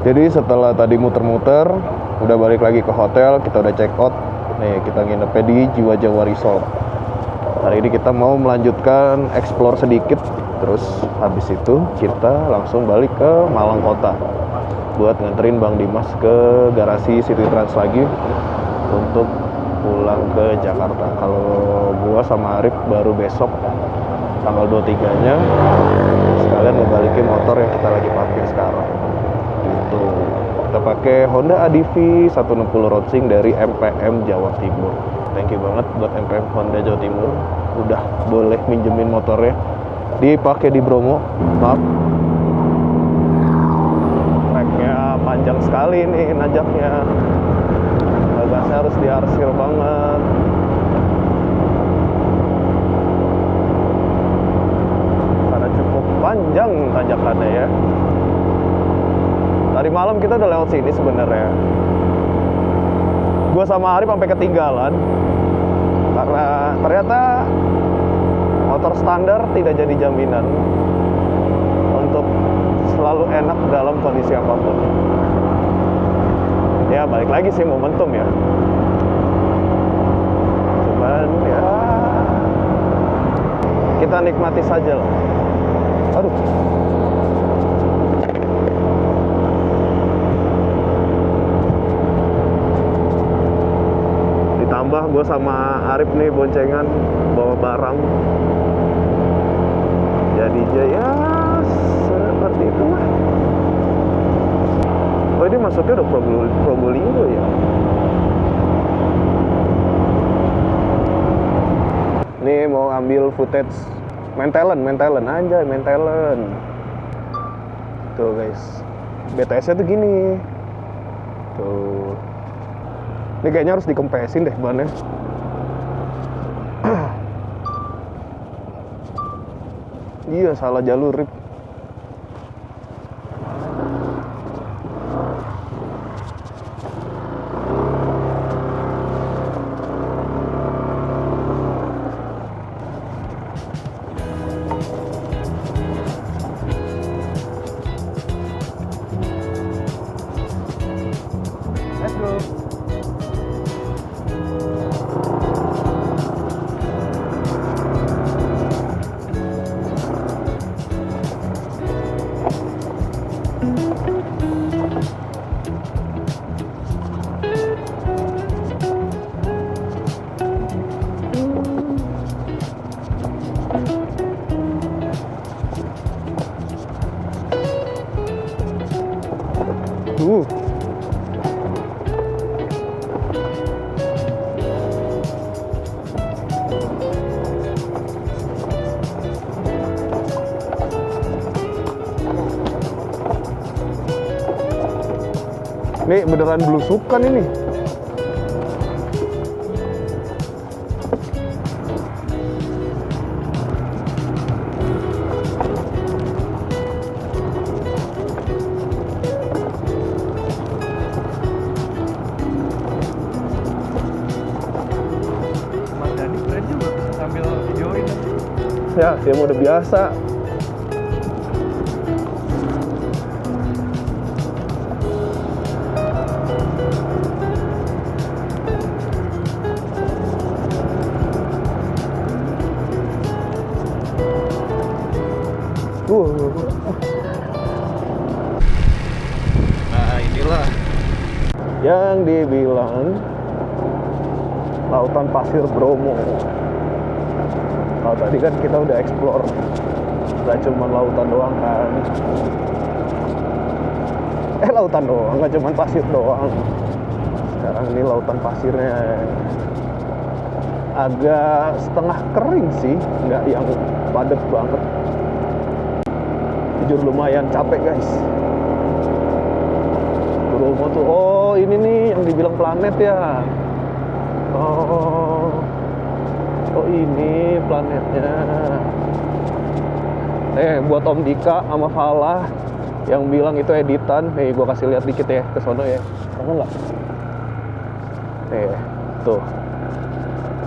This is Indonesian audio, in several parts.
Jadi setelah tadi muter-muter, udah balik lagi ke hotel, kita udah check out. Nih, kita nginepnya di Jiwa Jawa Resort. Hari ini kita mau melanjutkan explore sedikit, terus habis itu kita langsung balik ke Malang Kota buat nganterin Bang Dimas ke garasi City Trans lagi untuk pulang ke Jakarta. Kalau gua sama Arif baru besok tanggal 23-nya sekalian ngebalikin motor yang kita lagi parkir sekarang. Gitu. Kita pakai Honda ADV 160 Racing dari MPM Jawa Timur. Thank you banget buat MPM Honda Jawa Timur udah boleh minjemin motornya dipakai di Bromo. Maaf, treknya panjang sekali nih nanjaknya, bagasinya harus diarsir banget. Karena cukup panjang tanjakannya ya. Tadi malam kita udah lewat sini sebenarnya. Gue sama Arif sampai ketinggalan karena ternyata motor standar tidak jadi jaminan untuk selalu enak dalam kondisi apapun. Ya balik lagi sih momentum ya. Cuman ya kita nikmati saja lah. Aduh. Ditambah gue sama Arif nih boncengan bawa barang, jadi ya seperti itu lah. Oh ini masuknya udah Probolinggo ya. Nih mau ambil footage main talent anjay, main talent. Tuh guys, BTS-nya tuh gini. Tuh. Ini kayaknya harus dikempesin deh bannya. Iya, salah jalur, Rip. Let's go. Ini beneran belusukan ini. Mas Dani keren juga sambil videoin. Ya, dia udah biasa. Nah inilah yang dibilang lautan pasir Bromo. Kalau tadi kan kita udah explore, gak cuma lautan doang kan. Lautan doang, gak cuma pasir doang. Sekarang ini lautan pasirnya agak setengah kering sih, nggak yang padat banget. Jujur lumayan capek guys. Bromo tuh, oh ini nih yang dibilang planet ya. Oh ini planetnya. Buat Om Dika sama Falah yang bilang itu editan. Nih gua kasih lihat dikit ya ke sono ya. Kamu nggak? Tuh.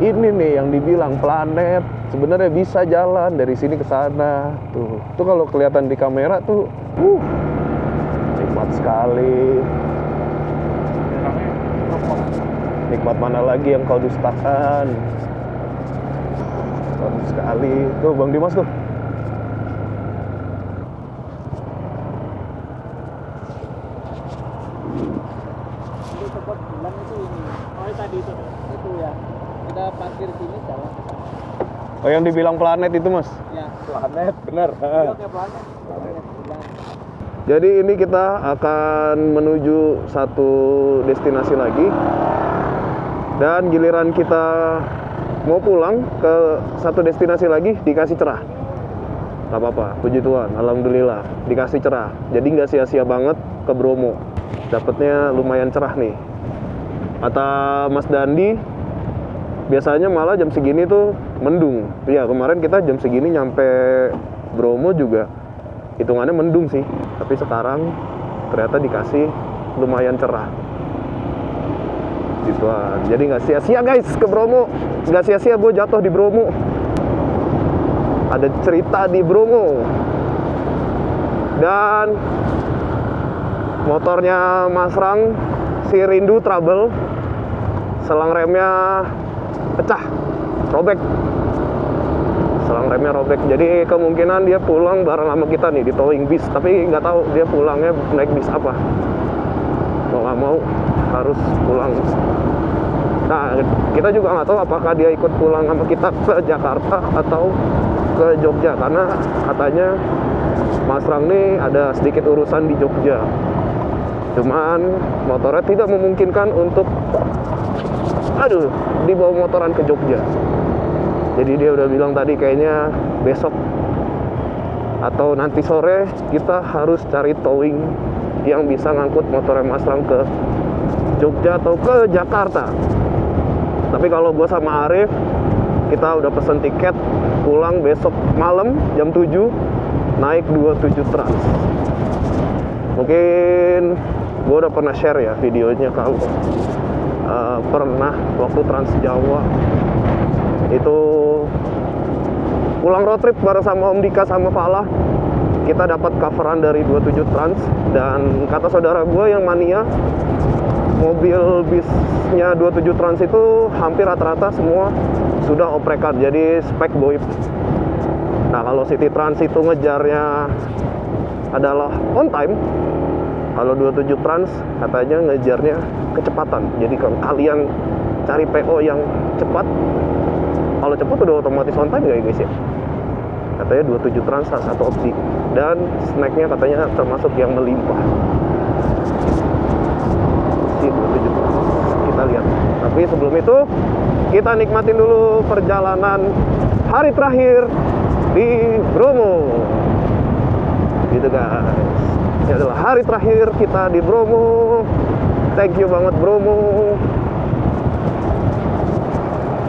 Ini nih yang dibilang planet. Sebenarnya bisa jalan dari sini ke sana. Tuh kalau kelihatan di kamera tuh, nikmat nikmat sekali. Orangnya rokok. Nikmat mana lagi yang kau dustakan? Bagus sekali. Tuh Bang Dimas tuh. Itu tempat bilang itu ini. Oh tadi itu ya. Kita parkir sini jalan ke sana. Oh yang dibilang planet itu Mas? Ya. Planet, bener. Iya kayak planet. Planet bilang. Jadi ini kita akan menuju satu destinasi lagi. Dan giliran kita mau pulang ke satu destinasi lagi dikasih cerah. Gak apa-apa, puji Tuhan, alhamdulillah dikasih cerah. Jadi nggak sia-sia banget ke Bromo. Dapatnya lumayan cerah nih. Kata Mas Dandi, biasanya malah jam segini tuh mendung. Iya, kemarin kita jam segini nyampe Bromo juga hitungannya mendung sih. Tapi sekarang ternyata dikasih lumayan cerah. Gituan. Jadi nggak sia-sia guys ke Bromo. Nggak sia-sia gue jatuh di Bromo. Ada cerita di Bromo. Dan motornya Mas Rang si Rindu trouble. Selang remnya pecah, robek. Selang remnya robek. Jadi kemungkinan dia pulang bareng sama kita nih di towing bis. Tapi nggak tahu dia pulangnya naik bis apa. Mau nggak mau harus pulang. Nah, kita juga nggak tahu apakah dia ikut pulang sama kita ke Jakarta atau ke Jogja, karena katanya Mas Rang nih ada sedikit urusan di Jogja. Cuman motornya tidak memungkinkan untuk dibawa motoran ke Jogja. Jadi dia udah bilang tadi kayaknya besok atau nanti sore kita harus cari towing yang bisa ngangkut motornya Mas Rang ke Jogja atau ke Jakarta. Tapi kalau gue sama Arif, kita udah pesen tiket pulang besok malam jam 7 naik 27 Trans. Mungkin gue udah pernah share ya videonya kalau pernah waktu Trans Jawa itu pulang road trip bareng sama Om Dika sama Falah. Kita dapat coveran dari 27 Trans, dan kata saudara gue yang mania mobil bisnya 27 Trans itu hampir rata-rata semua sudah oprekan, jadi spek boip. Nah kalau City Trans itu ngejarnya adalah on time, kalau 27 Trans katanya ngejarnya kecepatan. Jadi kalau kalian cari PO yang cepat, kalau cepat udah otomatis on time ya guys ya. Katanya 27 Trans salah satu opsi, dan snacknya katanya termasuk yang melimpah. Si 27 Trans kita lihat. Tapi sebelum itu kita nikmatin dulu perjalanan hari terakhir di Bromo. Gitu guys. Ini adalah hari terakhir kita di Bromo. Thank you banget Bromo.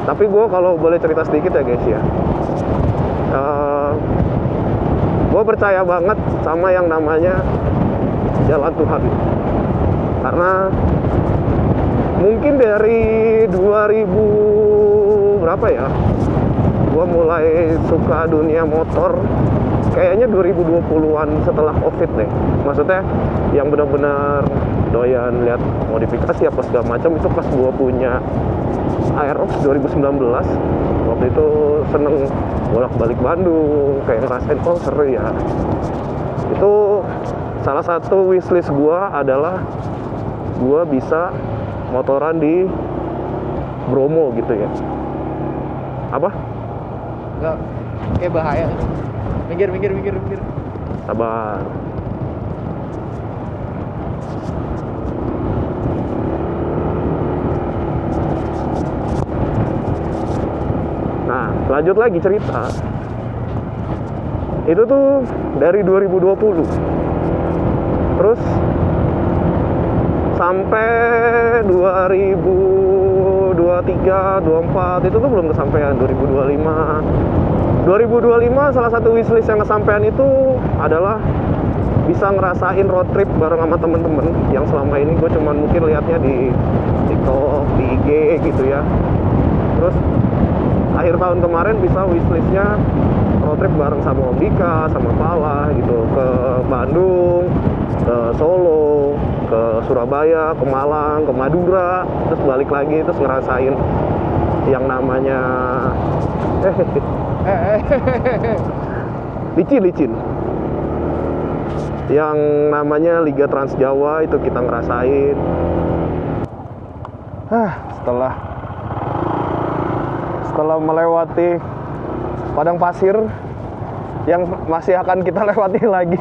Tapi gue kalau boleh cerita sedikit ya guys ya, gue percaya banget sama yang namanya jalan Tuhan. Karena mungkin dari 2000 berapa ya, gue mulai suka dunia motor kayaknya 2020-an setelah COVID deh. Maksudnya yang benar-benar doyan lihat modifikasi apa segala macam itu pas gue punya Aerox 2019. Waktu itu seneng bolak-balik Bandung, kayak ngerasain oh seru ya. Itu salah satu wishlist gue adalah gue bisa motoran di Bromo gitu ya. Apa? Enggak, kayak bahaya. Minggir. Sabar. Nah, lanjut lagi cerita. Itu tuh dari 2020. Terus sampai 2023, 24 itu tuh belum kesampaian. 2025 salah satu wishlist yang kesampaian itu adalah bisa ngerasain road trip bareng sama temen-temen yang selama ini gue cuman mungkin lihatnya di TikTok, di IG gitu ya. Terus akhir tahun kemarin bisa wishlistnya road trip bareng sama Om Dika, sama Pala gitu ke Bandung, ke Solo, ke Surabaya, ke Malang, ke Madura, terus balik lagi terus ngerasain yang namanya licin. Yang namanya Liga Trans Jawa itu kita ngerasain. Setelah melewati padang pasir yang masih akan kita lewati lagi.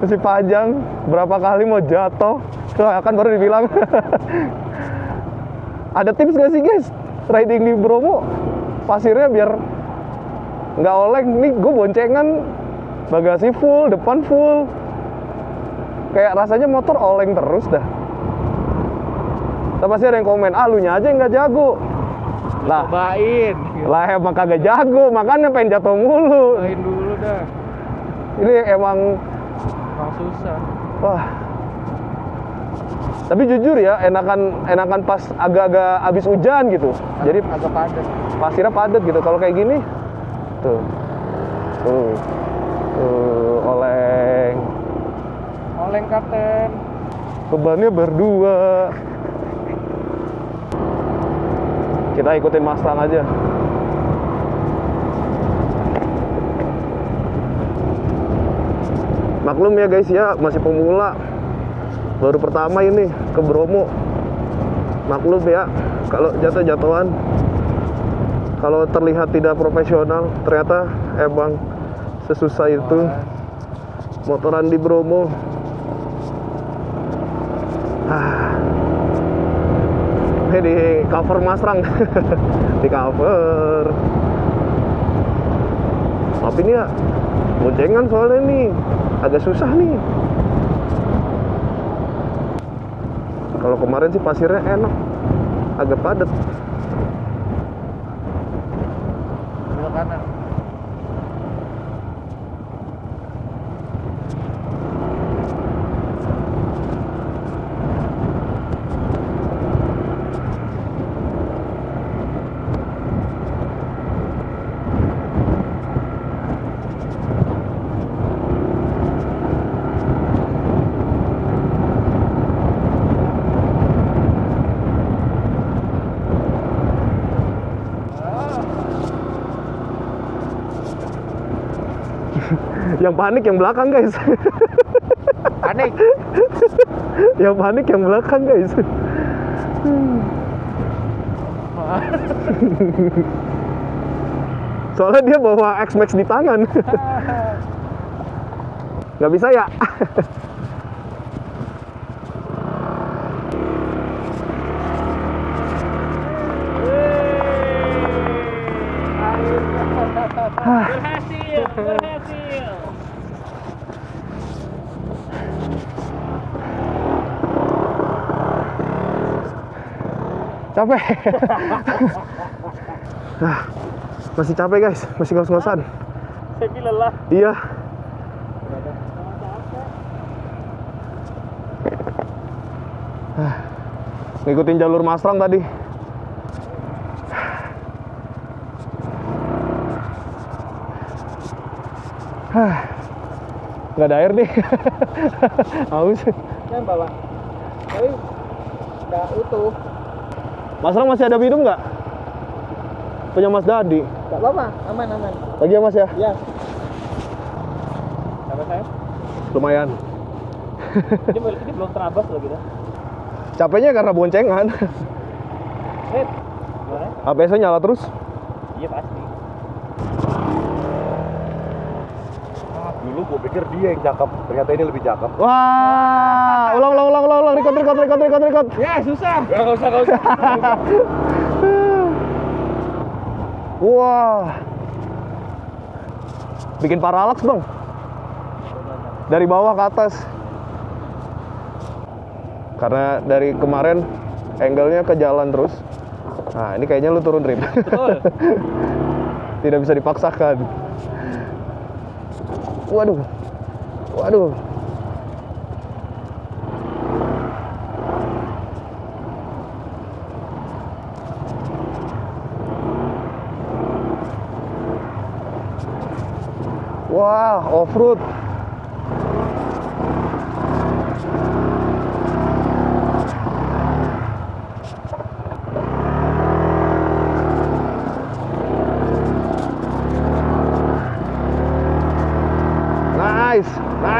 Masih panjang. Berapa kali mau jatuh, kan baru dibilang. Ada tips gak sih guys, riding di Bromo pasirnya biar nggak oleng? Nih gue boncengan, bagasi full, depan full, kayak rasanya motor oleng terus dah. Tapi pasti ada yang komen, lu nya aja nggak jago. Cobain. Lah emang kagak jago, makanya pengen jatuh mulu. Cobain dulu dah. Ini emang susah. wah. Tapi jujur ya, enakan pas agak-agak abis hujan gitu. Jadi agak padat. pasirnya padat gitu. Kalau kayak gini, tuh, oleng kapten. bebannya berdua. Kita ikutin Mustang aja. Maklum ya guys ya, masih pemula. Baru pertama ini ke Bromo. Maklum ya, kalau jatuh-jatuhan, kalau terlihat tidak profesional, ternyata emang sesusah itu motoran di Bromo. Ini di cover Mustang. Di cover. Tapi ini ya boncengan soalnya nih, agak susah nih. Kalau kemarin sih pasirnya enak, agak padat. Belok kanan. Yang panik yang belakang guys. Panik. Yang panik yang belakang guys. Soalnya dia bawa X-Max di tangan. Nggak bisa ya. Berhasil. Capek. Masih capek guys, masih ngos-ngosan. Saya lelah. Iya. Ngikutin jalur Mustang tadi. Nggak ada air nih. Haus. Yang bawa. Tapi nggak utuh. Mas Rang masih ada minum nggak? Punya Mas Dadi. Nggak apa-apa, aman. Lagi ya Mas ya? Iya. Apa saya? Lumayan. Ini belum terabas loh gitu. Capeknya karena boncengan. Gimana? ABS-nya nyala terus. Iya pasti. Dulu gue pikir dia yang cakep, ternyata ini lebih cakep. Wah, ulang, record. Ya susah. Nggak usah. Wah, bikin paralaks bang. Dari bawah ke atas. Karena dari kemarin angle-nya ke jalan terus. Nah, ini kayaknya lu turun rim. Betul. Tidak bisa dipaksakan. Waduh. Wah, off-road.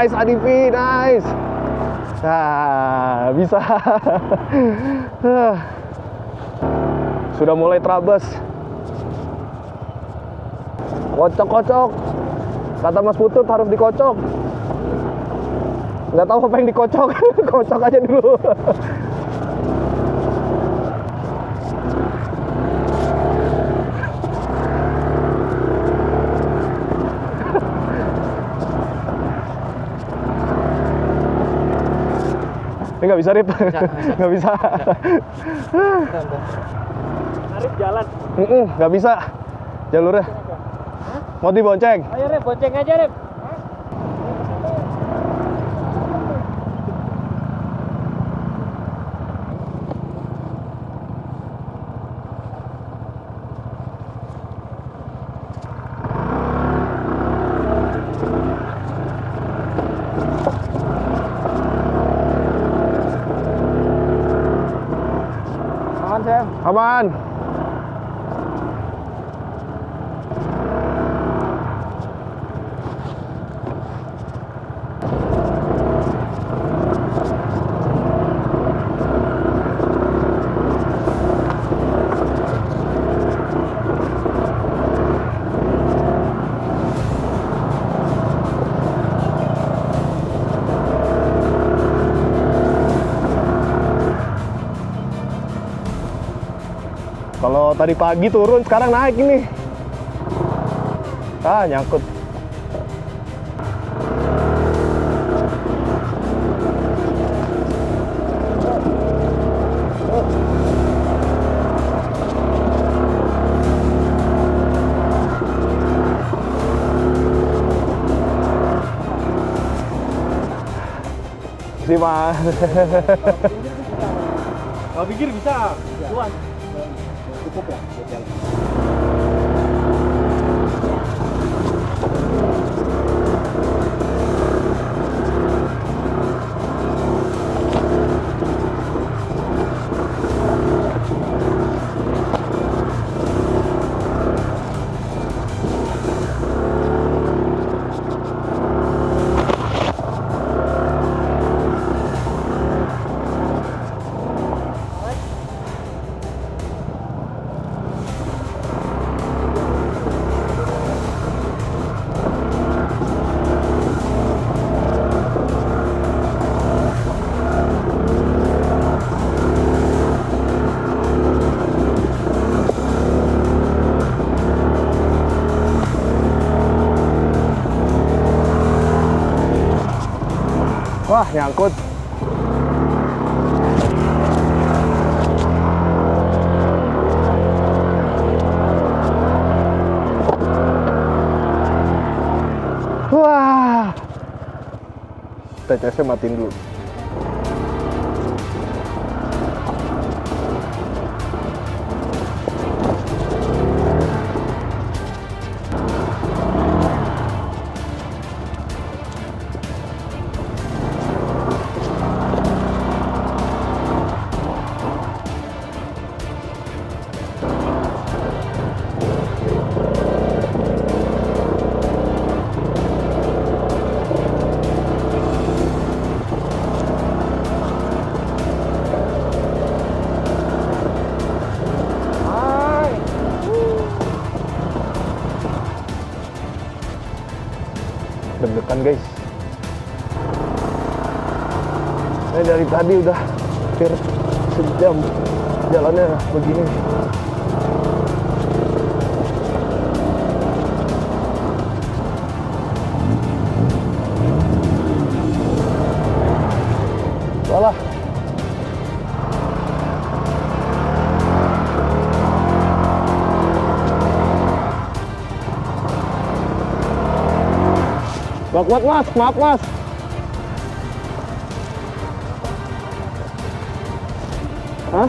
Nice Adivi, nice. Nah, bisa. Sudah mulai terabas. Kocok-kocok. Kata Mas Putut harus dikocok. Nggak tahu apa yang dikocok. Kocok aja dulu. Ini nggak bisa, Rip. Nggak bisa. Arif jalan. Nggak bisa jalurnya. Mau dibonceng? Ayo Rep, bonceng aja Rep. Aman, Sam? Aman. Kalau tadi pagi turun, sekarang naik ini. Ah, nyangkut. Sih, Mas. Kalau pikir bisa. Tuan. Cukup ya buat jalan. Wah, nyangkut. Wah. TCS-nya matiin dulu. Deg-degan guys. Ini dari tadi udah hampir sejam jalannya begini. Salah. Gak kuat Mas, maaf Mas. Hah?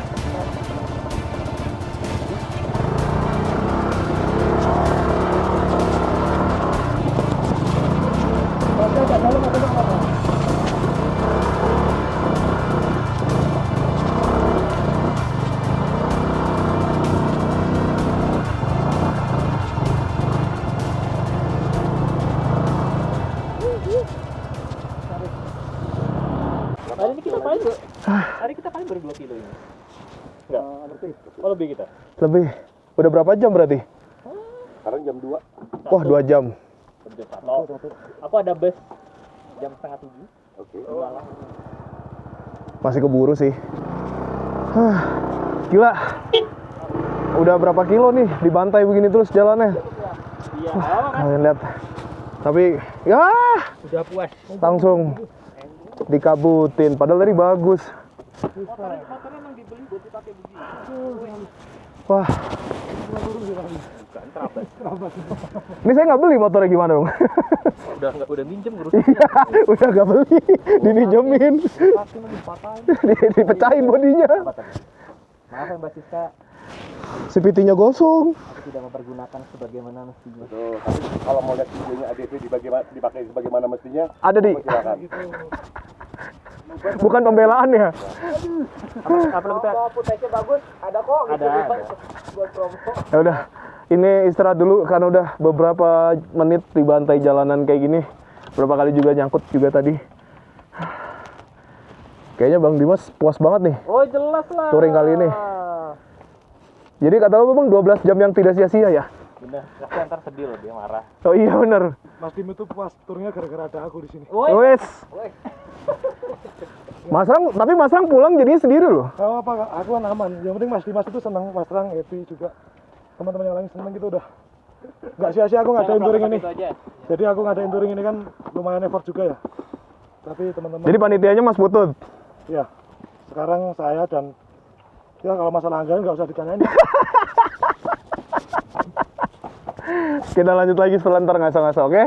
Hari ini kita paling baru 2 kilo ini. Enggak, oh lebih kita. Lebih. Udah berapa jam berarti? Sekarang jam 2. Wah, 2 jam. Aku ada bus jam setengah 7. Oke. Masih keburu sih. Gila. Udah berapa kilo nih dibantai begini terus jalannya. Iya, Kalian lihat. Tapi ya udah puas. langsung dikabutin. Padahal tadi bagus. Motornya emang dibeli buat dipakai begini. Wah. Bukan terabas. Ini saya nggak beli motornya gimana dong? Udah minjem ngurus. Iya, udah nggak beli, dipinjemin, dipecahin bodinya. Maaf ya Mbak Siska, CVT-nya gosong. aku tidak mempergunakan sebagaimana mestinya. Tuh, tapi kalau mau lihat videonya ADV dipakai sebagaimana mestinya, Ada di, silakan. bukan pembelaan ya. Apa kita? Puteknya bagus, ada kok. Ada. Buat promo. Ya udah, ini istirahat dulu karena udah beberapa menit dibantai jalanan kayak gini. Berapa kali juga nyangkut juga tadi. Kayaknya Bang Dimas puas banget nih Oh jelas lah. touring kali ini. Jadi kata lo Bang 12 jam yang tidak sia-sia ya? Bener, pasti ntar sedih loh dia marah. Oh iya bener. Mas Dim itu puas turnya gara-gara ada aku di sini. Wes. Tapi Mas Rang pulang jadinya sendiri loh. Gak apa, aku kan aman. Yang penting Mas Dimas itu senang, Mas Rang happy juga. Teman-teman yang lain senang gitu udah. Gak sia-sia aku ngadain touring ini. Jadi aku ngadain touring ini kan lumayan effort juga ya. Tapi teman-teman. Jadi panitianya Mas Putut. Iya. Sekarang saya dan ya kalau masalah anggaran nggak usah ditanyain. Kita lanjut lagi setelah ntar ngasah-ngasah, oke?